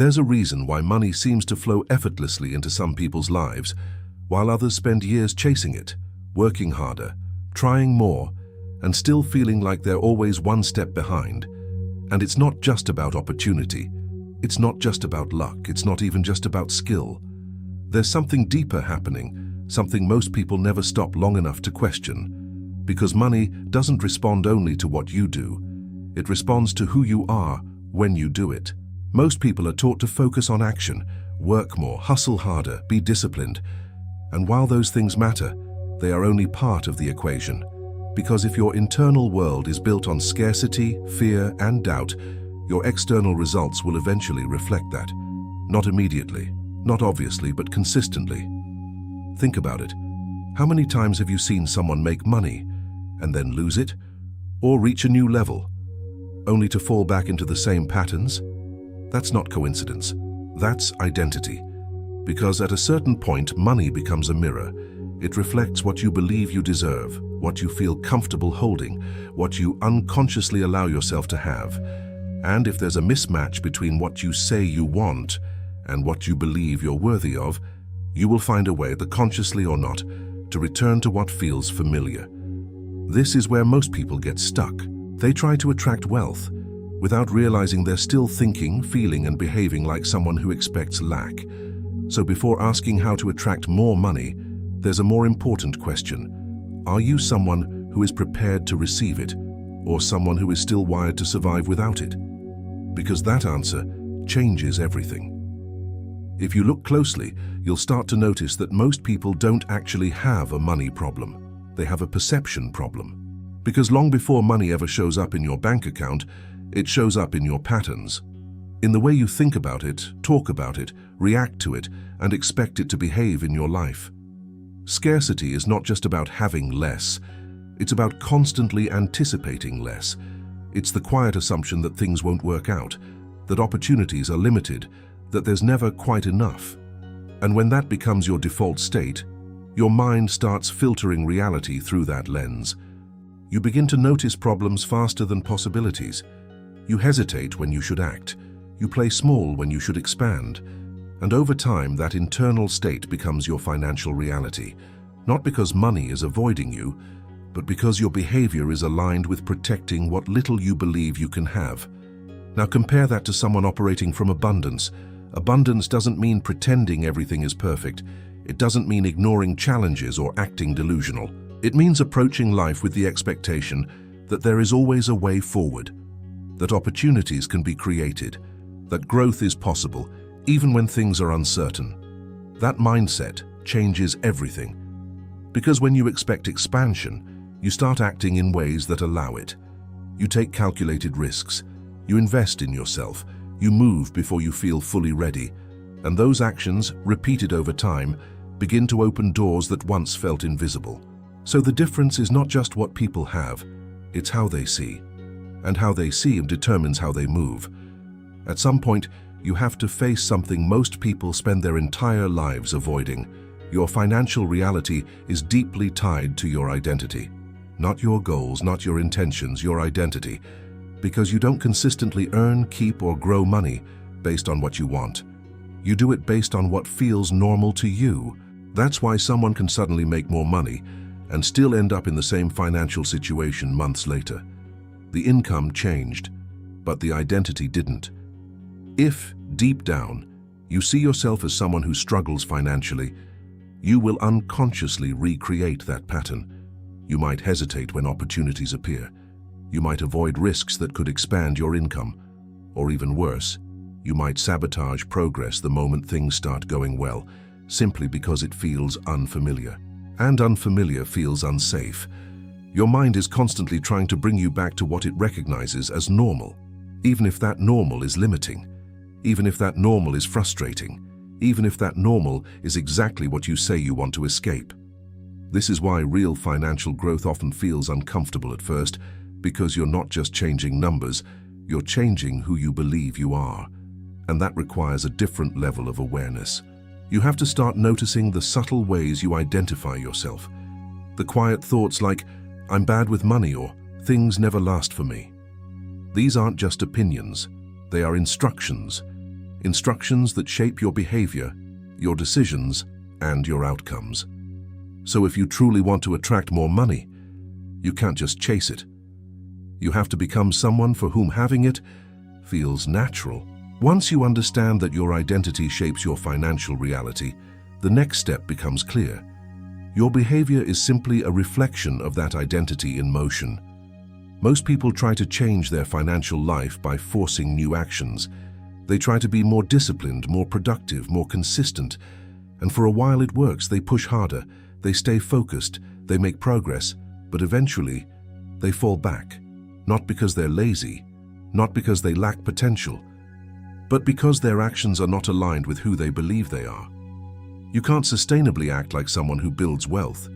There's a reason why money seems to flow effortlessly into some people's lives, while others spend years chasing it, working harder, trying more, and still feeling like they're always one step behind. And it's not just about opportunity. It's not just about luck. It's not even just about skill. There's something deeper happening, something most people never stop long enough to question. Because money doesn't respond only to what you do. It responds to who you are when you do it. Most people are taught to focus on action, work more, hustle harder, be disciplined. And while those things matter, they are only part of the equation. Because if your internal world is built on scarcity, fear, and doubt, your external results will eventually reflect that. Not immediately, not obviously, but consistently. Think about it. How many times have you seen someone make money and then lose it, or reach a new level, only to fall back into the same patterns? That's not coincidence. That's identity. Because at a certain point, money becomes a mirror. It reflects what you believe you deserve, what you feel comfortable holding, what you unconsciously allow yourself to have. And if there's a mismatch between what you say you want and what you believe you're worthy of, you will find a way, consciously or not, to return to what feels familiar. This is where most people get stuck. They try to attract wealth without realizing they're still thinking, feeling, and behaving like someone who expects lack. So before asking how to attract more money, there's a more important question. Are you someone who is prepared to receive it, or someone who is still wired to survive without it? Because that answer changes everything. If you look closely, you'll start to notice that most people don't actually have a money problem. They have a perception problem. Because long before money ever shows up in your bank account, it shows up in your patterns. In the way you think about it, talk about it, react to it, and expect it to behave in your life. Scarcity is not just about having less. It's about constantly anticipating less. It's the quiet assumption that things won't work out, that opportunities are limited, that there's never quite enough. And when that becomes your default state, your mind starts filtering reality through that lens. You begin to notice problems faster than possibilities. You hesitate when you should act. You play small when you should expand. And over time, that internal state becomes your financial reality. Not because money is avoiding you, but because your behavior is aligned with protecting what little you believe you can have. Now compare that to someone operating from abundance. Abundance doesn't mean pretending everything is perfect. It doesn't mean ignoring challenges or acting delusional. It means approaching life with the expectation that there is always a way forward, that opportunities can be created, that growth is possible, even when things are uncertain. That mindset changes everything. Because when you expect expansion, you start acting in ways that allow it. You take calculated risks. You invest in yourself. You move before you feel fully ready. And those actions, repeated over time, begin to open doors that once felt invisible. So the difference is not just what people have, it's how they see. And how they see determines how they move. At some point, you have to face something most people spend their entire lives avoiding. Your financial reality is deeply tied to your identity. Not your goals, not your intentions, your identity. Because you don't consistently earn, keep, or grow money based on what you want. You do it based on what feels normal to you. That's why someone can suddenly make more money and still end up in the same financial situation months later. The income changed, but the identity didn't. If, deep down, you see yourself as someone who struggles financially, you will unconsciously recreate that pattern. You might hesitate when opportunities appear. You might avoid risks that could expand your income. Or even worse, you might sabotage progress the moment things start going well, simply because it feels unfamiliar. And unfamiliar feels unsafe. Your mind is constantly trying to bring you back to what it recognizes as normal, even if that normal is limiting, even if that normal is frustrating, even if that normal is exactly what you say you want to escape. This is why real financial growth often feels uncomfortable at first, because you're not just changing numbers, you're changing who you believe you are. And that requires a different level of awareness. You have to start noticing the subtle ways you identify yourself. The quiet thoughts like, I'm bad with money, or things never last for me. These aren't just opinions, they are instructions. instructions that shape your behavior, your decisions, and your outcomes. So if you truly want to attract more money, you can't just chase it. You have to become someone for whom having it feels natural. Once you understand that your identity shapes your financial reality, the next step becomes clear. Your behavior is simply a reflection of that identity in motion. Most people try to change their financial life by forcing new actions. They try to be more disciplined, more productive, more consistent, and for a while it works. They push harder, they stay focused, they make progress, but eventually they fall back. Not because they're lazy, not because they lack potential, but because their actions are not aligned with who they believe they are. You can't sustainably act like someone who builds wealth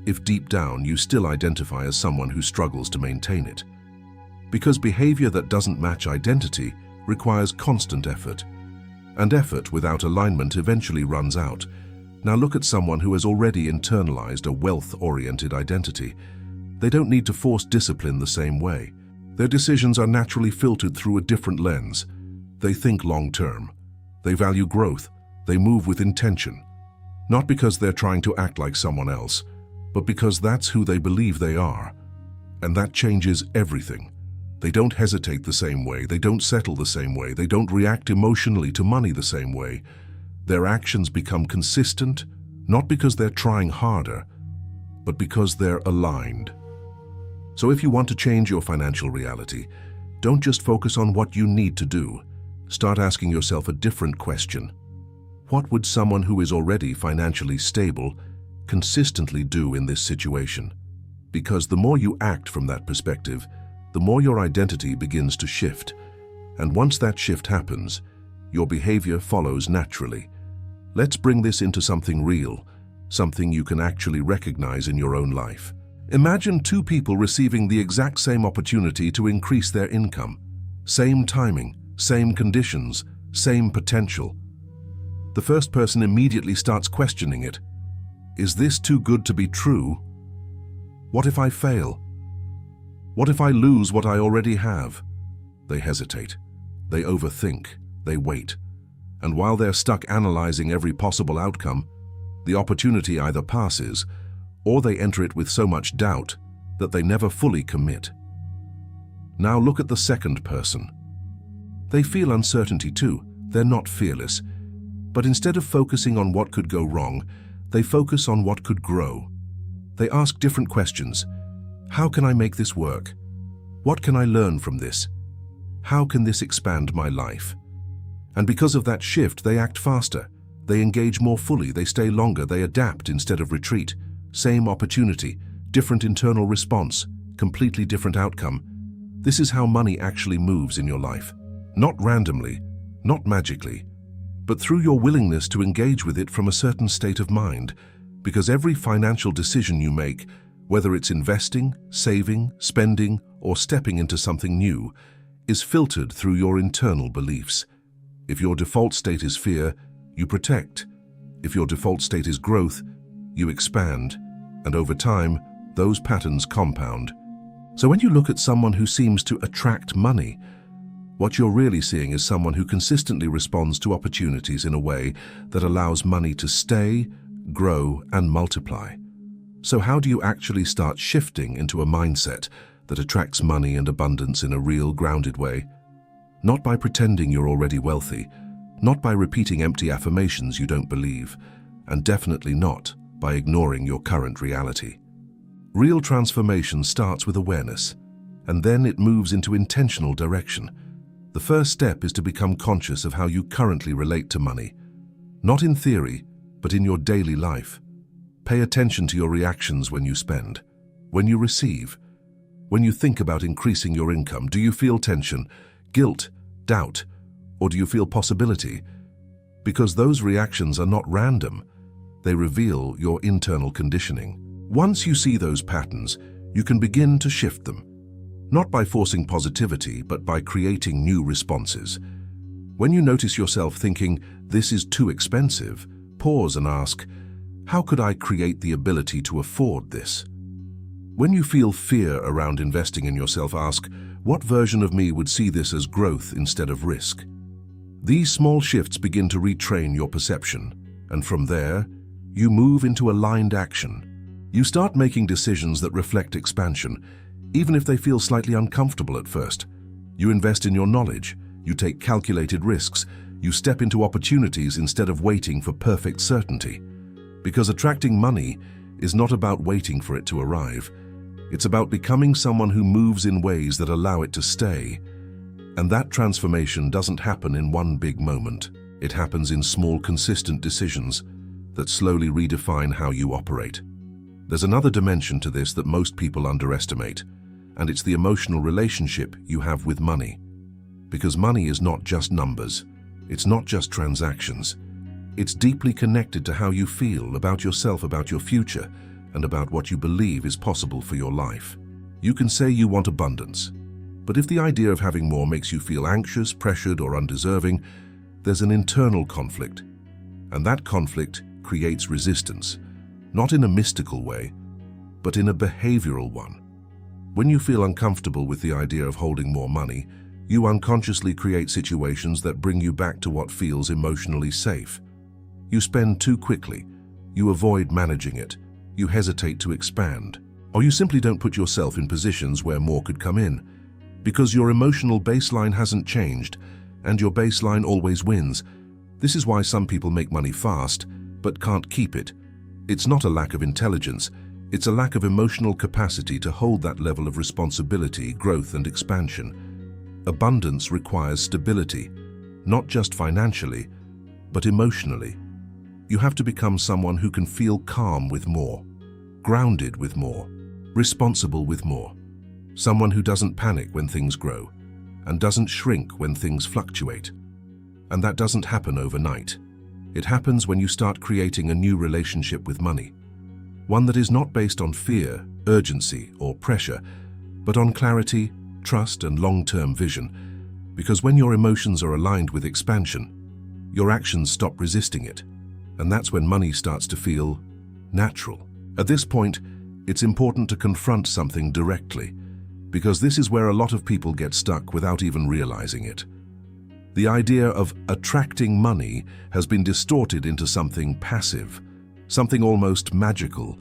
if deep down you still identify as someone who struggles to maintain it. Because behavior that doesn't match identity requires constant effort, and effort without alignment eventually runs out. Now look at someone who has already internalized a wealth-oriented identity. They don't need to force discipline the same way. Their decisions are naturally filtered through a different lens. They think long-term. They value growth. They move with intention. Not because they're trying to act like someone else, but because that's who they believe they are. And that changes everything. They don't hesitate the same way. They don't settle the same way. They don't react emotionally to money the same way. Their actions become consistent, not because they're trying harder, but because they're aligned. So if you want to change your financial reality, don't just focus on what you need to do. Start asking yourself a different question. What would someone who is already financially stable consistently do in this situation? Because the more you act from that perspective, the more your identity begins to shift. And once that shift happens, your behavior follows naturally. Let's bring this into something real, something you can actually recognize in your own life. Imagine two people receiving the exact same opportunity to increase their income. Same timing, same conditions, same potential. The first person immediately starts questioning it. Is this too good to be true? What if I fail? What if I lose what I already have? They hesitate. They overthink. They wait. And while they're stuck analyzing every possible outcome, the opportunity either passes or they enter it with so much doubt that they never fully commit. Now look at the second person. They feel uncertainty too. They're not fearless. But instead of focusing on what could go wrong, they focus on what could grow. They ask different questions. How can I make this work? What can I learn from this? How can this expand my life? And because of that shift, they act faster. They engage more fully. They stay longer. They adapt instead of retreat. Same opportunity, different internal response, completely different outcome. This is how money actually moves in your life. Not randomly, not magically, but through your willingness to engage with it from a certain state of mind. Because every financial decision you make, whether it's investing, saving, spending, or stepping into something new, is filtered through your internal beliefs. If your default state is fear, you protect. If your default state is growth, you expand, and over time, those patterns compound. So when you look at someone who seems to attract money, what you're really seeing is someone who consistently responds to opportunities in a way that allows money to stay, grow, and multiply. So how do you actually start shifting into a mindset that attracts money and abundance in a real, grounded way? Not by pretending you're already wealthy, not by repeating empty affirmations you don't believe, and definitely not by ignoring your current reality. Real transformation starts with awareness, and then it moves into intentional direction. The first step is to become conscious of how you currently relate to money, not in theory, but in your daily life. Pay attention to your reactions when you spend, when you receive, when you think about increasing your income. Do you feel tension, guilt, doubt, or do you feel possibility? Because those reactions are not random. They reveal your internal conditioning. Once you see those patterns, you can begin to shift them, not by forcing positivity, but by creating new responses. When you notice yourself thinking, "This is too expensive," pause and ask, "How could I create the ability to afford this?" When you feel fear around investing in yourself, ask, "What version of me would see this as growth instead of risk?" These small shifts begin to retrain your perception, and from there, you move into aligned action. You start making decisions that reflect expansion, even if they feel slightly uncomfortable at first. You invest in your knowledge, you take calculated risks, you step into opportunities instead of waiting for perfect certainty. Because attracting money is not about waiting for it to arrive. It's about becoming someone who moves in ways that allow it to stay. And that transformation doesn't happen in one big moment. It happens in small, consistent decisions that slowly redefine how you operate. There's another dimension to this that most people underestimate, and it's the emotional relationship you have with money. Because money is not just numbers, it's not just transactions. It's deeply connected to how you feel about yourself, about your future, and about what you believe is possible for your life. You can say you want abundance, but if the idea of having more makes you feel anxious, pressured, or undeserving, there's an internal conflict. And that conflict creates resistance, not in a mystical way, but in a behavioral one. When you feel uncomfortable with the idea of holding more money, you unconsciously create situations that bring you back to what feels emotionally safe. You spend too quickly, you avoid managing it, you hesitate to expand, or you simply don't put yourself in positions where more could come in. Because your emotional baseline hasn't changed, and your baseline always wins. This is why some people make money fast, but can't keep it. It's not a lack of intelligence, it's a lack of emotional capacity to hold that level of responsibility, growth, and expansion. Abundance requires stability, not just financially, but emotionally. You have to become someone who can feel calm with more, grounded with more, responsible with more. Someone who doesn't panic when things grow, and doesn't shrink when things fluctuate. And that doesn't happen overnight. It happens when you start creating a new relationship with money. One that is not based on fear, urgency, or pressure, but on clarity, trust, and long-term vision. Because when your emotions are aligned with expansion, your actions stop resisting it. And that's when money starts to feel natural. At this point, it's important to confront something directly, because this is where a lot of people get stuck without even realizing it. The idea of attracting money has been distorted into something passive, something almost magical,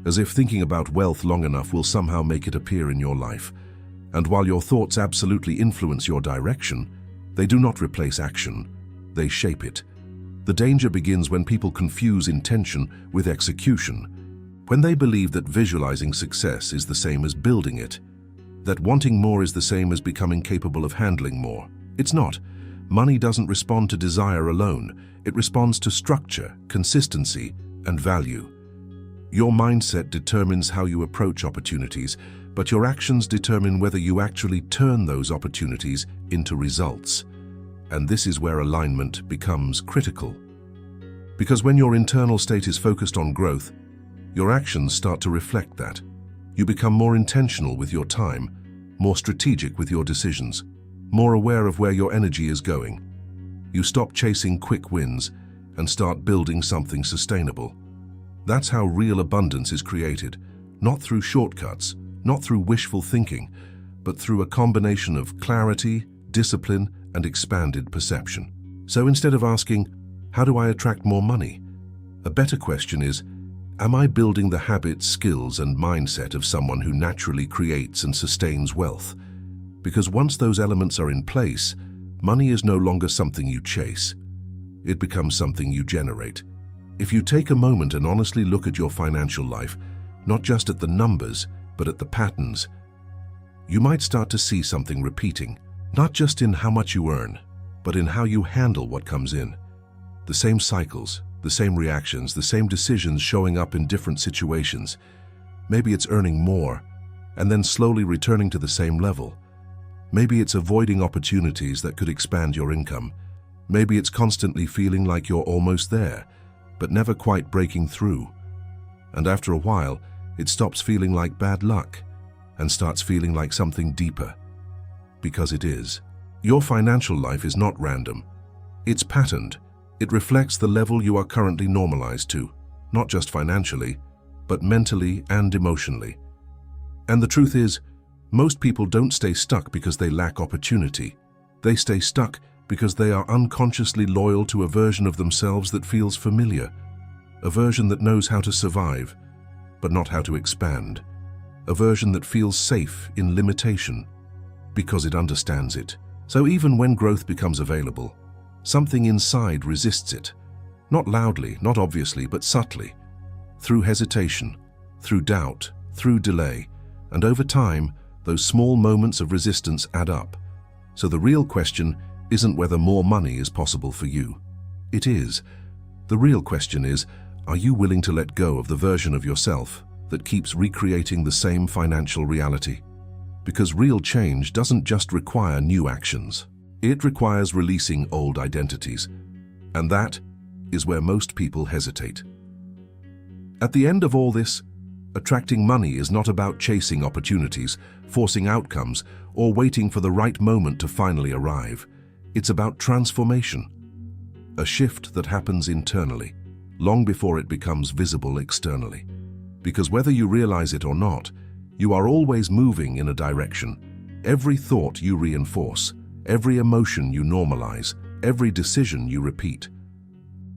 as if thinking about wealth long enough will somehow make it appear in your life. And while your thoughts absolutely influence your direction, they do not replace action, they shape it. The danger begins when people confuse intention with execution, when they believe that visualizing success is the same as building it, that wanting more is the same as becoming capable of handling more. It's not. Money doesn't respond to desire alone. It responds to structure, consistency, and value. Your mindset determines how you approach opportunities, but your actions determine whether you actually turn those opportunities into results. And this is where alignment becomes critical. Because when your internal state is focused on growth, your actions start to reflect that. You become more intentional with your time, more strategic with your decisions, more aware of where your energy is going. You stop chasing quick wins and start building something sustainable. That's how real abundance is created, not through shortcuts, not through wishful thinking, but through a combination of clarity, discipline, and expanded perception. So instead of asking, how do I attract more money? A better question is, am I building the habits, skills, and mindset of someone who naturally creates and sustains wealth? Because once those elements are in place, money is no longer something you chase. It becomes something you generate. If you take a moment and honestly look at your financial life, not just at the numbers, but at the patterns, you might start to see something repeating, not just in how much you earn, but in how you handle what comes in. The same cycles, the same reactions, the same decisions showing up in different situations. Maybe it's earning more, and then slowly returning to the same level. Maybe it's avoiding opportunities that could expand your income. Maybe it's constantly feeling like you're almost there, but never quite breaking through. And after a while, it stops feeling like bad luck and starts feeling like something deeper. Because it is. Your financial life is not random. It's patterned. It reflects the level you are currently normalized to, not just financially, but mentally and emotionally. And the truth is, most people don't stay stuck because they lack opportunity. They stay stuck because they are unconsciously loyal to a version of themselves that feels familiar, a version that knows how to survive, but not how to expand, a version that feels safe in limitation, because it understands it. So even when growth becomes available, something inside resists it, not loudly, not obviously, but subtly, through hesitation, through doubt, through delay, and over time, those small moments of resistance add up. So the real question isn't whether more money is possible for you. It is. The real question is, are you willing to let go of the version of yourself that keeps recreating the same financial reality? Because real change doesn't just require new actions. It requires releasing old identities. And that is where most people hesitate. At the end of all this, attracting money is not about chasing opportunities, forcing outcomes, or waiting for the right moment to finally arrive. It's about transformation, a shift that happens internally, long before it becomes visible externally. Because whether you realize it or not, you are always moving in a direction. Every thought you reinforce, every emotion you normalize, every decision you repeat.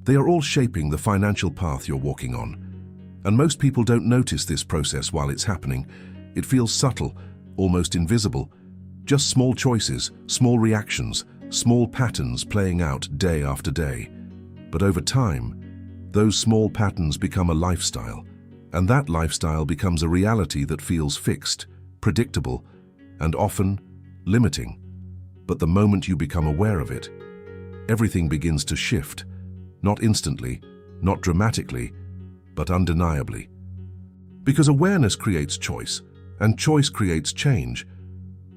They are all shaping the financial path you're walking on. And most people don't notice this process while it's happening. It feels subtle, almost invisible. Just small choices, small reactions, small patterns playing out day after day. But over time, those small patterns become a lifestyle. And that lifestyle becomes a reality that feels fixed, predictable, and often limiting. But the moment you become aware of it, everything begins to shift, not instantly, not dramatically, but undeniably. Because awareness creates choice, and choice creates change.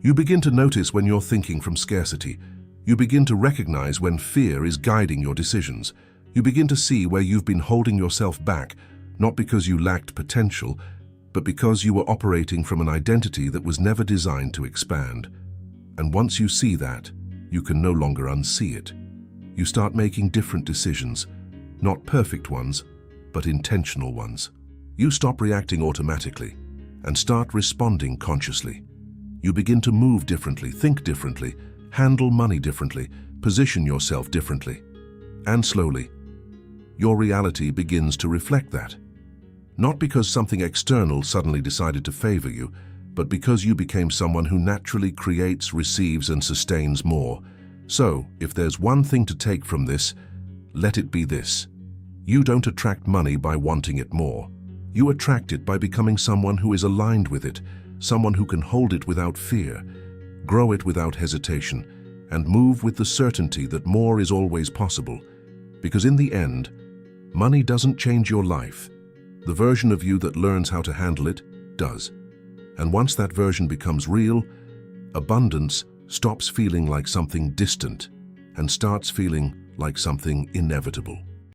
You begin to notice when you're thinking from scarcity. You begin to recognize when fear is guiding your decisions. You begin to see where you've been holding yourself back, not because you lacked potential, but because you were operating from an identity that was never designed to expand. And once you see that, you can no longer unsee it. You start making different decisions, not perfect ones, but intentional ones. You stop reacting automatically and start responding consciously. You begin to move differently, think differently, handle money differently, position yourself differently. And slowly, your reality begins to reflect that. Not because something external suddenly decided to favor you, but because you became someone who naturally creates, receives, and sustains more. So, if there's one thing to take from this, let it be this. You don't attract money by wanting it more. You attract it by becoming someone who is aligned with it, someone who can hold it without fear, grow it without hesitation, and move with the certainty that more is always possible. Because in the end, money doesn't change your life. The version of you that learns how to handle it does. And once that version becomes real, abundance stops feeling like something distant and starts feeling like something inevitable.